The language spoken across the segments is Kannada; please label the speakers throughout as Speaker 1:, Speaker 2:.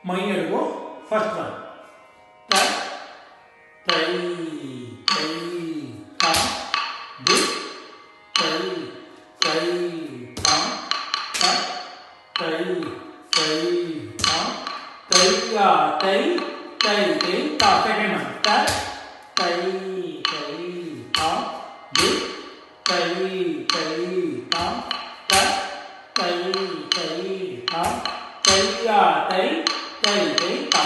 Speaker 1: ಮೈ ಎಡಗು ಫಸ್ಟ್ ಒನ್ ತ ತೈ ತೈ ತ ದಿ ತೈ ತೈ ತ ತ ತೈ ತೈ ತ ತೈಯ ತೈ ತೈ ತೈ ತ ಸೆಕೆಂಡ್ ಒನ್ ತ ತೈ ತೈ ತ ದಿ ತೈ ತೈ ತ ತ ತೈ ತೈ ತ ತೈಯ ತೈ ತೈ ತೈ ತ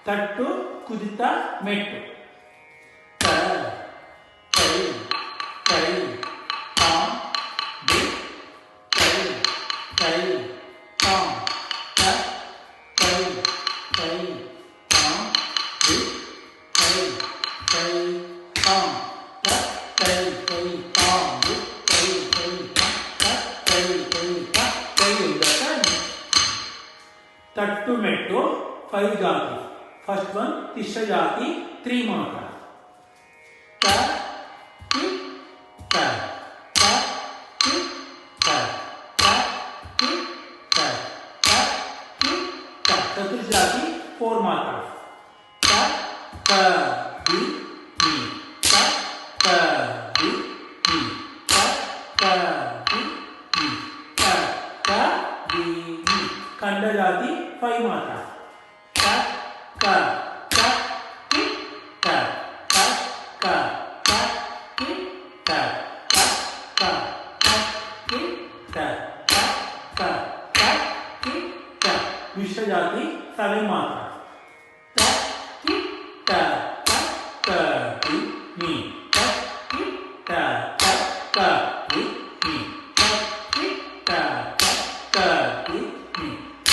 Speaker 1: ತಟ್ಟು ಕುದಿತ ಮೆಟ್ಟು ತ ತೈ ತೈ ತ ದಿ ತೈ ತೈ ತ ತ ತೈ ತೈ ತ ದಿ ತೈ ತೈ ತ ತ ತೈ ತೈ ತ ದಿ ತೈ ತೈ ತ ತ ತೈ ತೈ ತ ತೈ ತಟ್ಟು ಮೆಟ್ಟು 5 ಜಾತಿ ಫಸ್ಟ್ ಒನ್ ತಿಶ್ರ ಜಾತಿ 3 ಮಾತ್ರ ತ ತಿ ತ ತ ತಿ ತ ತ ತಿ ತ ತ ತಿ ತ ಚತುರ್ ಜಾತಿ 4 ಮಾತ್ರ ತ ತ ದಿ ನಿ ತ ತ ದಿ ನಿ ತ ತ ದಿ ನಿ ತ ತ ದಿ ನಿ ಖಂಡ ಜಾತಿ 5 ಮಾತ್ರ ತ ಕ ತ ತಿ ತ ತ ಕ ತ ತಿ ತ ತ ಕ ತ ತಿ ತ ತ ಕ ತ ತಿ ತ ಮಿಶ್ರ ಜಾತಿ 7 ಮಾತ್ರ ತ ತಿ ತ ತ ಕ ತಿ ನಿ ತ ತಿ ತ ತ ಕ ತಿ ನಿ ತ ತಿ ತ ತ ಕ ತಿ ನಿ ತ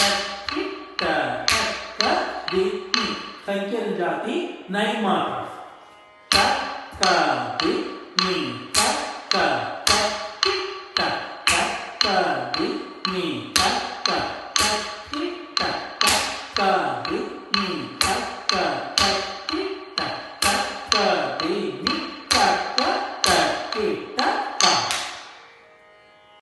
Speaker 1: ತಿ ತ ತ ಕ ದಿ ನಿ ಸಂಖ್ಯೆಯ ಜಾತಿ 9 ಮಾತ್ರ ತ ಕ ದಿ ನಿ ತ ಕ ತ ತಿ ತ ತ ಕ ದಿ ನಿ